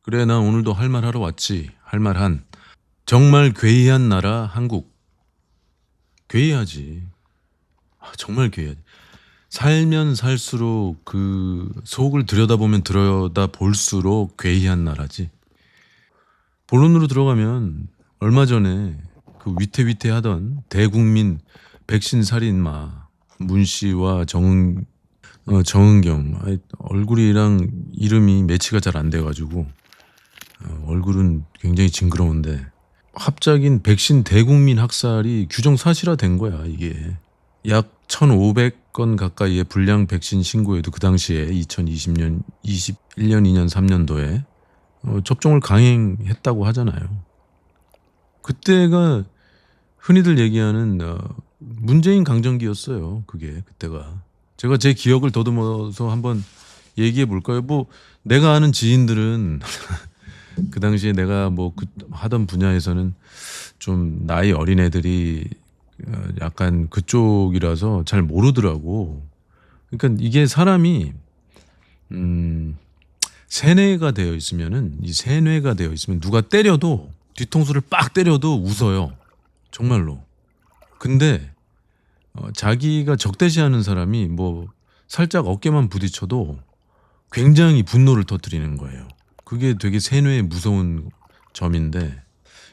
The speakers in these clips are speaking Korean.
그래, 나 오늘도 할 말 하러 왔지. 할 말한. 정말 괴이한 나라 한국. 괴이하지. 정말 괴이하지. 살면 살수록 그 속을 들여다보면 들여다볼수록 괴이한 나라지. 본론으로 들어가면 얼마 전에 그 위태위태하던 대국민 백신 살인마 문 씨와 정은경 얼굴이랑 이름이 매치가 잘 안 돼가지고 얼굴은 굉장히 징그러운데 합작인 백신 대국민 학살이 규정 사실화된 거야. 이게 약 1,500건 가까이의 불량 백신 신고에도 그 당시에 2020년, 21년, 2년, 3년도에 접종을 강행했다고 하잖아요. 그때가 흔히들 얘기하는 문재인 강점기였어요. 그게 그때가. 제가 제 기억을 더듬어서 한번 얘기해 볼까요? 뭐 내가 아는 지인들은 그 당시에 내가 뭐 하던 분야에서는 좀 나이 어린 애들이 약간 그쪽이라서 잘 모르더라고. 그러니까 이게 사람이 세뇌가 되어 있으면은 이 세뇌가 되어 있으면 누가 때려도 뒤통수를 빡 때려도 웃어요. 정말로. 근데 자기가 적대시하는 사람이 뭐 살짝 어깨만 부딪혀도 굉장히 분노를 터뜨리는 거예요. 그게 되게 세뇌의 무서운 점인데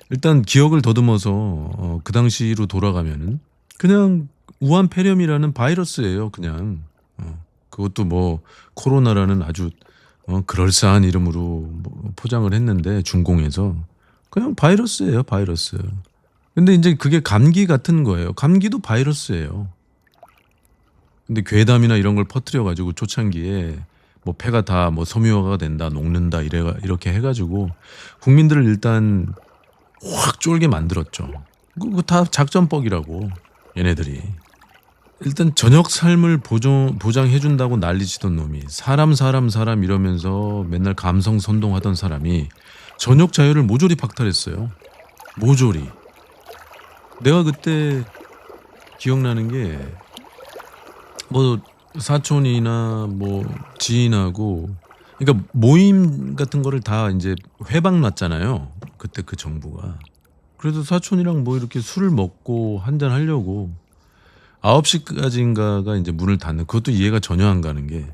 일단 기억을 더듬어서 그 당시로 돌아가면은 그냥 우한 폐렴이라는 바이러스예요. 그냥 그것도 뭐 코로나라는 아주 그럴싸한 이름으로 뭐 포장을 했는데 중공에서 그냥 바이러스예요. 바이러스. 근데 이제 그게 감기 같은 거예요. 감기도 바이러스예요. 근데 괴담이나 이런 걸 퍼뜨려 가지고 초창기에 뭐 폐가 다 뭐 섬유화가 된다, 녹는다 이렇게 해가지고 국민들을 일단 확 쫄게 만들었죠. 그거 다 작전법이라고 얘네들이. 일단 저녁 삶을 보장해준다고 난리치던 놈이 사람 이러면서 맨날 감성 선동하던 사람이 저녁 자유를 모조리 박탈했어요. 모조리. 내가 그때 기억나는 게 뭐 사촌이나 뭐 지인하고 그러니까 모임 같은 거를 다 이제 회방 놨잖아요. 그때 그 정부가. 그래도 사촌이랑 뭐 이렇게 술을 먹고 한잔 하려고 9시까지인가가 이제 문을 닫는 그것도 이해가 전혀 안 가는 게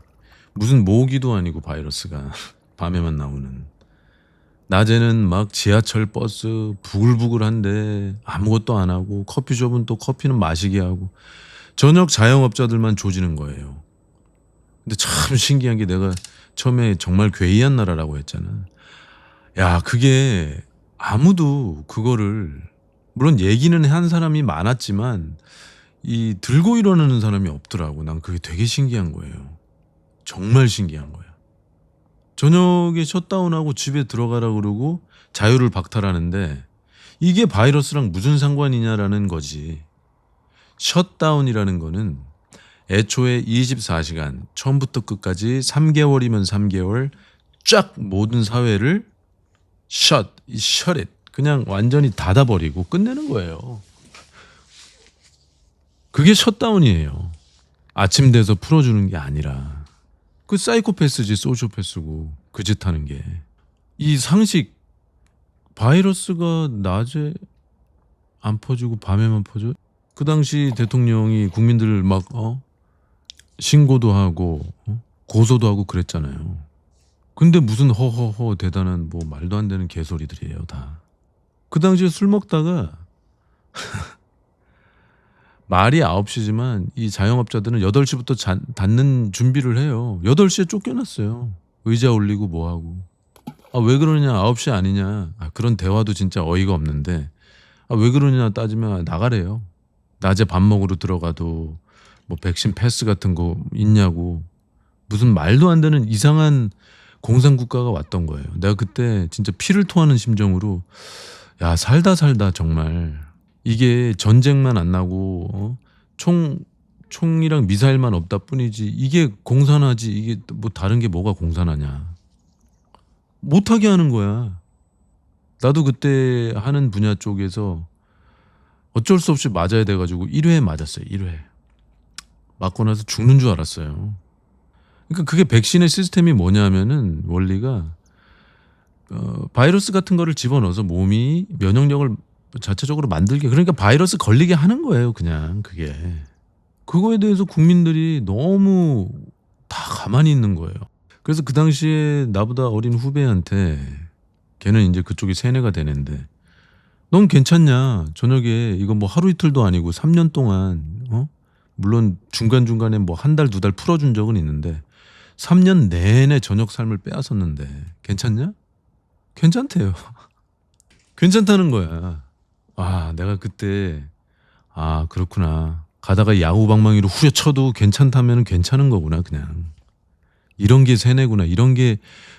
무슨 모기도 아니고 바이러스가 밤에만 나오는. 낮에는 막 지하철 버스 부글부글한데 아무것도 안 하고 커피숍은 또 커피는 마시게 하고 저녁 자영업자들만 조지는 거예요. 근데 참 신기한 게 내가 처음에 정말 괴이한 나라라고 했잖아. 야, 그게 아무도 그거를 물론 얘기는 한 사람이 많았지만 이 들고 일어나는 사람이 없더라고. 난 그게 되게 신기한 거예요. 정말 신기한 거야. 저녁에 셧다운하고 집에 들어가라 그러고 자유를 박탈하는데 이게 바이러스랑 무슨 상관이냐라는 거지. 셧다운이라는 거는 애초에 24시간 처음부터 끝까지 3개월이면 3개월 쫙 모든 사회를 셧잇 그냥 완전히 닫아버리고 끝내는 거예요. 그게 셧다운이에요. 아침 돼서 풀어주는 게 아니라 그 사이코패스지 소시오패스고 그 짓 하는 게. 이 상식 바이러스가 낮에 안 퍼지고 밤에만 퍼져? 그 당시 대통령이 국민들을 막 신고도 하고 고소도 하고 그랬잖아요. 근데 무슨 허허허 대단한 뭐 말도 안 되는 개소리들이에요 다. 그 당시에 술 먹다가 말이 9시지만 이 자영업자들은 8시부터 닫는 준비를 해요. 8시에 쫓겨났어요. 의자 올리고 뭐하고. 아, 왜 그러냐 9시 아니냐. 그런 대화도 진짜 어이가 없는데 왜 그러냐 따지면 나가래요. 낮에 밥 먹으러 들어가도 뭐 백신 패스 같은 거 있냐고. 무슨 말도 안 되는 이상한 공산국가가 왔던 거예요. 내가 그때 진짜 피를 토하는 심정으로 야 살다 정말 이게 전쟁만 안 나고 총이랑 미사일만 없다 뿐이지 이게 공산하지 이게 뭐 다른 게 뭐가 공산하냐. 못하게 하는 거야. 나도 그때 하는 분야 쪽에서 어쩔 수 없이 맞아야 돼가지고 1회 맞았어요. 1회. 맞고 나서 죽는 줄 알았어요. 그러니까 그게 백신의 시스템이 뭐냐면은 원리가 바이러스 같은 거를 집어넣어서 몸이 면역력을 자체적으로 만들게, 그러니까 바이러스 걸리게 하는 거예요 그냥. 그게 그거에 대해서 국민들이 너무 다 가만히 있는 거예요. 그래서 그 당시에 나보다 어린 후배한테, 걔는 이제 그쪽이 세뇌가 되는데, 넌 괜찮냐? 저녁에 이거 뭐 하루 이틀도 아니고 3년 동안, 물론 중간중간에 뭐 한 달, 두 달 풀어준 적은 있는데 3년 내내 저녁 삶을 빼앗았는데 괜찮냐? 괜찮대요. 괜찮다는 거야. 아, 내가 그때, 아, 그렇구나. 가다가 야구방망이로 후려쳐도 괜찮다면 괜찮은 거구나, 그냥. 이런 게 세뇌구나. 이런 게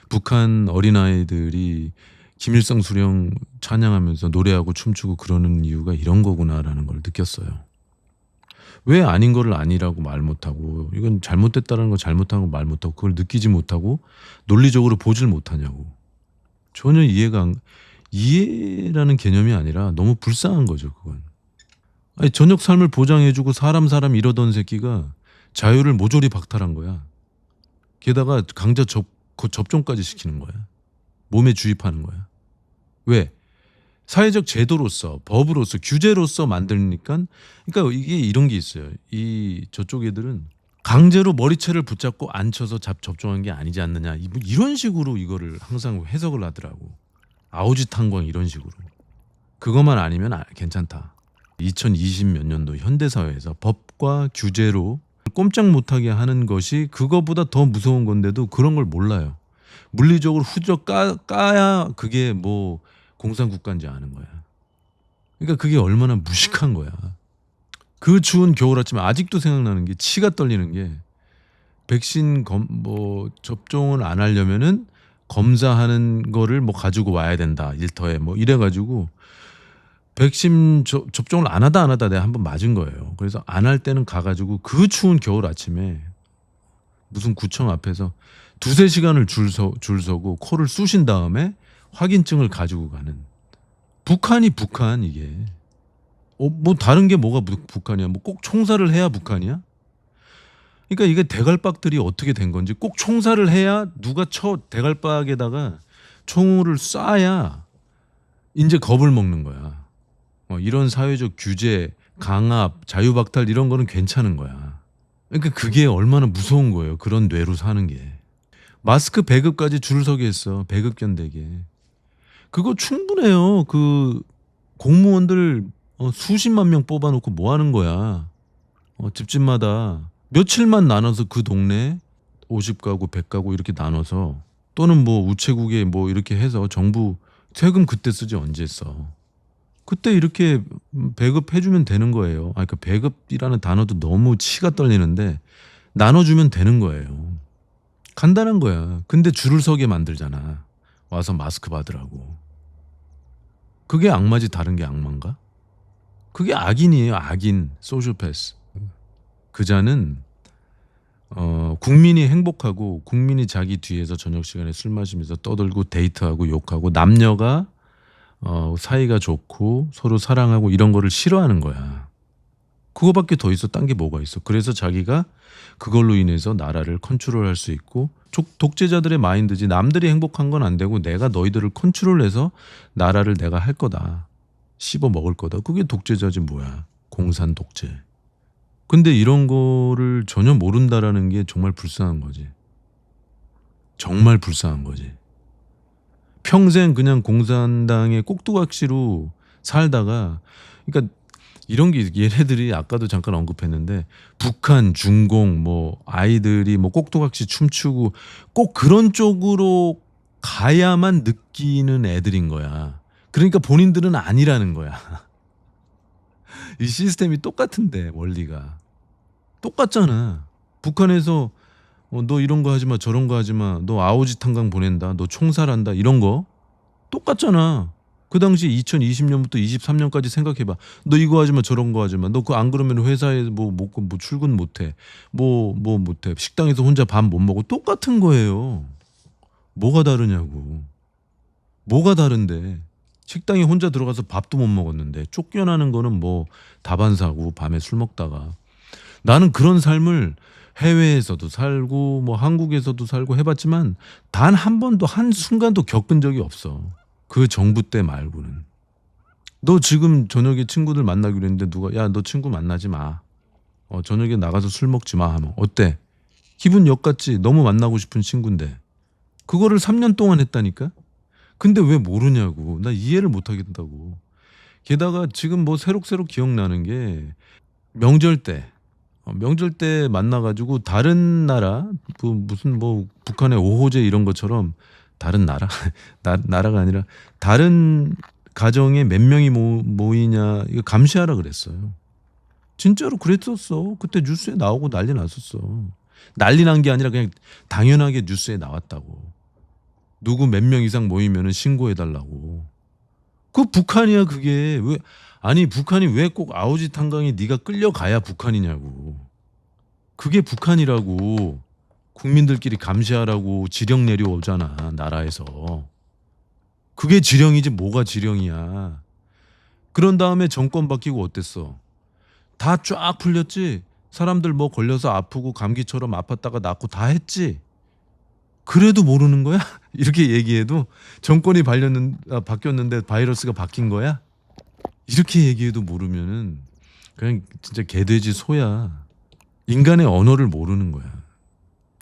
북한 어린아이들이 김일성 수령 찬양하면서 노래하고 춤추고 그러는 이유가 이런 거구나라는 걸 느꼈어요. 왜 아닌 거를 아니라고 말 못하고, 이건 잘못됐다는 거 잘못한 거 말 못하고, 그걸 느끼지 못하고 논리적으로 보질 못하냐고. 전혀 이해라는 개념이 아니라 너무 불쌍한 거죠, 그건. 아니, 저녁 삶을 보장해주고 사람 이러던 새끼가 자유를 모조리 박탈한 거야. 게다가 강제 접종까지 시키는 거야. 몸에 주입하는 거야. 왜? 사회적 제도로서, 법으로서, 규제로서 만드니까. 그러니까 이게 이런 게 있어요. 이 저쪽 애들은 강제로 머리채를 붙잡고 앉혀서 접종한 게 아니지 않느냐, 이런 식으로 이거를 항상 해석을 하더라고. 아우지탄광 이런 식으로. 그것만 아니면 괜찮다. 2020 몇 년도 현대사회에서 법과 규제로 꼼짝 못하게 하는 것이 그거보다 더 무서운 건데도 그런 걸 몰라요. 물리적으로 후적 까야 그게 뭐 공산국가인지 아는 거야. 그러니까 그게 얼마나 무식한 거야. 그 추운 겨울 아침에 아직도 생각나는 게, 치가 떨리는 게, 백신 접종을 안 하려면은 검사하는 거를 뭐 가지고 와야 된다, 일터에 뭐 이래가지고 백신 접종을 안 하다 내가 한번 맞은 거예요. 그래서 안 할 때는 가가지고 그 추운 겨울 아침에 무슨 구청 앞에서 2-3시간을 줄 서고 코를 쑤신 다음에 확인증을 가지고 가는. 북한 이게. 뭐 다른 게 뭐가 북한이야? 뭐 꼭 총살을 해야 북한이야? 그러니까 이게 대갈박들이 어떻게 된 건지, 꼭 총살을 해야, 누가 대갈박에다가 총을 쏴야 이제 겁을 먹는 거야. 이런 사회적 규제, 강압, 자유박탈 이런 거는 괜찮은 거야. 그러니까 그게 얼마나 무서운 거예요. 그런 뇌로 사는 게. 마스크 배급까지 줄 서게 했어. 배급 견대게. 그거 충분해요. 그 공무원들 수십만 명 뽑아놓고 뭐 하는 거야. 집집마다 며칠만 나눠서 그 동네 50가구, 100가구 이렇게 나눠서, 또는 뭐 우체국에 뭐 이렇게 해서 정부 세금 그때 쓰지 언제 써. 그때 이렇게 배급해주면 되는 거예요. 그 배급이라는 단어도 너무 치가 떨리는데 나눠주면 되는 거예요. 간단한 거야. 근데 줄을 서게 만들잖아. 와서 마스크 받으라고. 그게 악마지 다른 게 악마인가? 그게 악인이에요. 악인. 소시오패스. 그자는 국민이 행복하고, 국민이 자기 뒤에서 저녁 시간에 술 마시면서 떠들고 데이트하고 욕하고, 남녀가 사이가 좋고 서로 사랑하고 이런 거를 싫어하는 거야. 그거밖에 더 있어. 딴 게 뭐가 있어. 그래서 자기가 그걸로 인해서 나라를 컨트롤할 수 있고, 독재자들의 마인드지. 남들이 행복한 건 안 되고 내가 너희들을 컨트롤해서 나라를 내가 할 거다, 씹어 먹을 거다. 그게 독재자지 뭐야. 공산 독재. 근데 이런 거를 전혀 모른다라는 게 정말 불쌍한 거지. 정말 불쌍한 거지. 평생 그냥 공산당의 꼭두각시로 살다가, 그러니까 이런 게, 얘네들이 아까도 잠깐 언급했는데, 북한, 중공, 뭐 아이들이 뭐 꼭두각시 춤추고 꼭 그런 쪽으로 가야만 느끼는 애들인 거야. 그러니까 본인들은 아니라는 거야. 이 시스템이 똑같은데, 원리가 똑같잖아. 북한에서 너 이런 거 하지 마, 저런 거 하지 마, 너 아오지 탄광 보낸다, 너 총살한다, 이런 거 똑같잖아. 그 당시 2020년부터 23년까지 생각해봐. 너 이거 하지 마, 저런 거 하지 마. 너 그거 안 그러면 회사에 뭐 출근 못해. 뭐 못해. 식당에서 혼자 밥 못 먹어. 똑같은 거예요. 뭐가 다르냐고. 뭐가 다른데. 식당에 혼자 들어가서 밥도 못 먹었는데 쫓겨나는 거는 뭐 다반사고, 밤에 술 먹다가. 나는 그런 삶을 해외에서도 살고 뭐 한국에서도 살고 해봤지만 단 한 번도 한 순간도 겪은 적이 없어. 그 정부 때 말고는. 너 지금 저녁에 친구들 만나기로 했는데 누가 야 너 친구 만나지 마. 저녁에 나가서 술 먹지 마 하면 어때? 기분 역 같지? 너무 만나고 싶은 친구인데. 그거를 3년 동안 했다니까? 근데 왜 모르냐고. 나 이해를 못 하겠다고. 게다가 지금 뭐 새록새록 기억나는 게 명절 때 명절 때 만나가지고 다른 나라 뭐 무슨 뭐 북한의 오호제 이런 것처럼 다른 나라 나라가 아니라 다른 가정에 몇 명이 모이냐 이거 감시하라 그랬어요. 진짜로 그랬었어. 그때 뉴스에 나오고 난리 났었어. 난리 난 게 아니라 그냥 당연하게 뉴스에 나왔다고. 누구 몇 명 이상 모이면은 신고해 달라고. 그 북한이야 그게. 왜 아니 북한이 왜 꼭 아우지 탄강에 네가 끌려가야 북한이냐고. 그게 북한이라고. 국민들끼리 감시하라고 지령 내려오잖아 나라에서. 그게 지령이지 뭐가 지령이야. 그런 다음에 정권 바뀌고 어땠어? 다 쫙 풀렸지. 사람들 뭐 걸려서 아프고 감기처럼 아팠다가 낫고 다 했지. 그래도 모르는 거야? 이렇게 얘기해도 정권이 바뀌었는데 바이러스가 바뀐 거야? 이렇게 얘기해도 모르면은 그냥 진짜 개돼지 소야. 인간의 언어를 모르는 거야.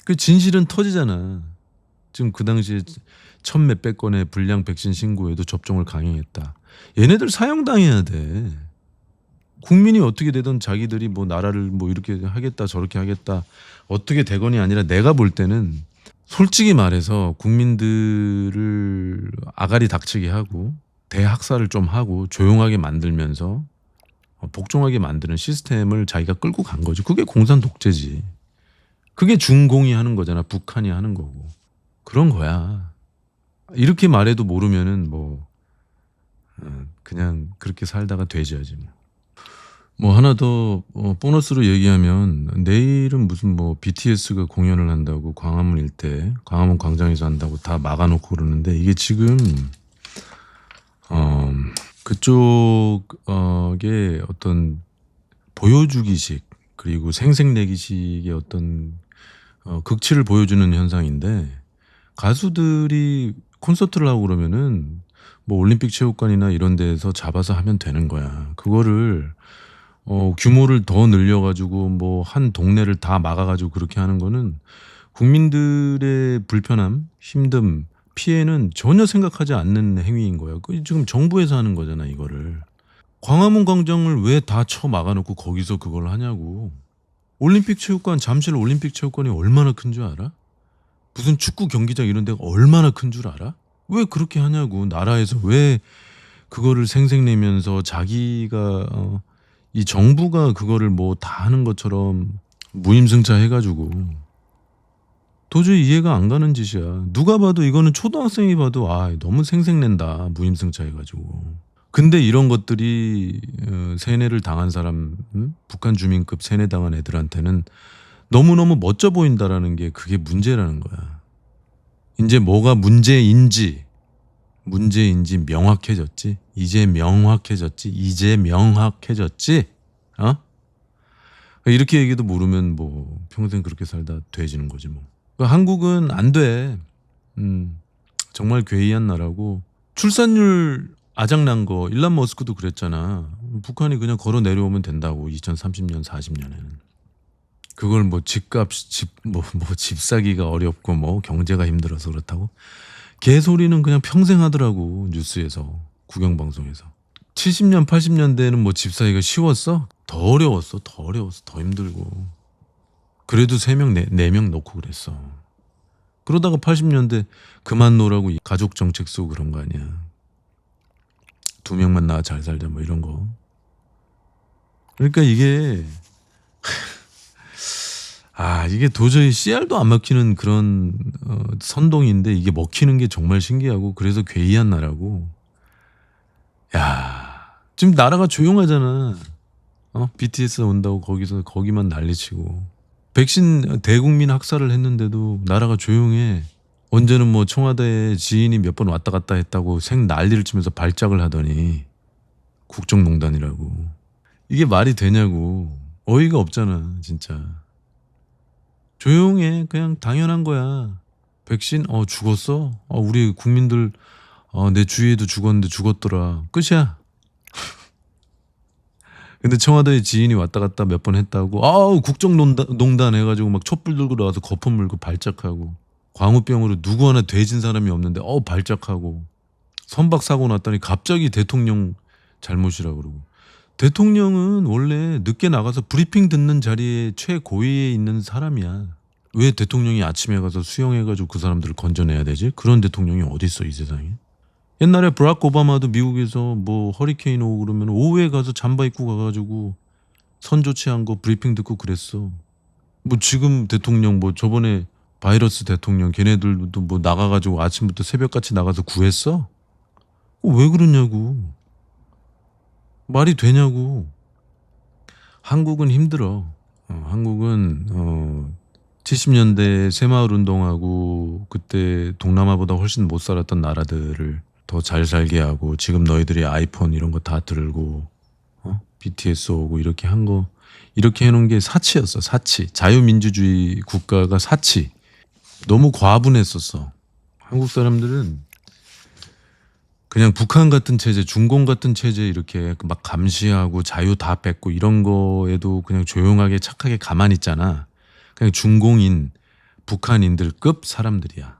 그 진실은 터지잖아. 지금 그 당시에 천 몇백 건의 불량 백신 신고에도 접종을 강행했다. 얘네들 사형당해야 돼. 국민이 어떻게 되든 자기들이 뭐 나라를 뭐 이렇게 하겠다 저렇게 하겠다 어떻게 되건이 아니라 내가 볼 때는 솔직히 말해서 국민들을 아가리 닥치게 하고 대학살을 좀 하고 조용하게 만들면서 복종하게 만드는 시스템을 자기가 끌고 간 거지. 그게 공산 독재지. 그게 중공이 하는 거잖아. 북한이 하는 거고. 그런 거야. 이렇게 말해도 모르면은 뭐 그냥 그렇게 살다가 돼져야지 뭐. 뭐 하나 더 보너스로 얘기하면 내일은 무슨 뭐 BTS가 공연을 한다고 광화문 일대 광화문 광장에서 한다고 다 막아놓고 그러는데 이게 지금 그쪽에 어떤 보여주기식 그리고 생색내기식의 어떤 극치를 보여주는 현상인데 가수들이 콘서트를 하고 그러면은 뭐 올림픽 체육관이나 이런 데에서 잡아서 하면 되는 거야. 그거를 규모를 더 늘려가지고 뭐 한 동네를 다 막아가지고 그렇게 하는 거는 국민들의 불편함, 힘듦, 피해는 전혀 생각하지 않는 행위인 거야. 그 지금 정부에서 하는 거잖아 이거를. 광화문 광장을 왜 다 쳐 막아놓고 거기서 그걸 하냐고. 올림픽 체육관 잠실 올림픽 체육관이 얼마나 큰 줄 알아? 무슨 축구 경기장 이런 데가 얼마나 큰 줄 알아? 왜 그렇게 하냐고. 나라에서 왜 그거를 생색내면서 자기가 이 정부가 그거를 뭐 다 하는 것처럼 무임승차 해가지고 도저히 이해가 안 가는 짓이야. 누가 봐도 이거는 초등학생이 봐도 너무 생색낸다 무임승차 해가지고. 근데 이런 것들이 세뇌를 당한 사람 북한 주민급 세뇌 당한 애들한테는 너무너무 멋져 보인다라는 게 그게 문제라는 거야. 이제 뭐가 문제인지 명확해졌지. 이제 명확해졌지. 이렇게 얘기도 모르면 뭐 평생 그렇게 살다 돼지는 거지 뭐. 한국은 안 돼. 정말 괴이한 나라고. 출산율 아작난 거 일론 머스크도 그랬잖아. 북한이 그냥 걸어 내려오면 된다고 2030년 40년에는. 그걸 뭐 집 사기가 어렵고 뭐 경제가 힘들어서 그렇다고. 개소리는 그냥 평생 하더라고 뉴스에서 국영방송에서. 70년 80년대에는 뭐 집 사기가 쉬웠어? 더 어려웠어 더 힘들고. 그래도 3명 4명 놓고 그랬어. 그러다가 80년대 그만 놓으라고 가족 정책 쓰고 그런 거 아니야. 2명만 낳아 잘 살자 뭐 이런 거. 그러니까 이게 이게 도저히 씨알도 안 먹히는 그런 선동인데 이게 먹히는 게 정말 신기하고 그래서 괴이한 나라고. 야 지금 나라가 조용하잖아. BTS 온다고 거기만 난리치고 백신 대국민 학살을 했는데도 나라가 조용해. 언제는 뭐 청와대에 지인이 몇 번 왔다 갔다 했다고 생 난리를 치면서 발작을 하더니 국정농단이라고. 이게 말이 되냐고. 어이가 없잖아 진짜. 조용해. 그냥 당연한 거야. 백신 죽었어? 우리 국민들 내 주위에도 죽었는데 죽었더라. 끝이야. 근데 청와대에 지인이 왔다 갔다 몇 번 했다고 국정농단 해가지고 막 촛불 들고 나와서 거품 물고 발작하고 광우병으로 누구 하나 돼진 사람이 없는데 발작하고 선박 사고 났더니 갑자기 대통령 잘못이라 그러고. 대통령은 원래 늦게 나가서 브리핑 듣는 자리에 최고위에 있는 사람이야. 왜 대통령이 아침에 가서 수영해가지고 그 사람들을 건져내야 되지? 그런 대통령이 어딨어 이 세상에. 옛날에 브라크 오바마도 미국에서 뭐 허리케인 오고 그러면 오후에 가서 잠바 입고 가가지고 선 조치한 거 브리핑 듣고 그랬어. 뭐 지금 대통령 뭐 저번에 바이러스 대통령 걔네들도 뭐 나가가지고 아침부터 새벽같이 나가서 구했어? 왜 그러냐고. 말이 되냐고. 한국은 힘들어. 한국은 70년대 새마을 운동하고 그때 동남아보다 훨씬 못 살았던 나라들을 더 잘 살게 하고 지금 너희들이 아이폰 이런 거 다 들고 BTS 오고 이렇게 한 거 이렇게 해놓은 게 사치였어. 사치. 자유민주주의 국가가 사치. 너무 과분했었어. 한국 사람들은 그냥 북한 같은 체제, 중공 같은 체제 이렇게 막 감시하고 자유 다 뺏고 이런 거에도 그냥 조용하게 착하게 가만히 있잖아. 그냥 중공인, 북한인들급 사람들이야.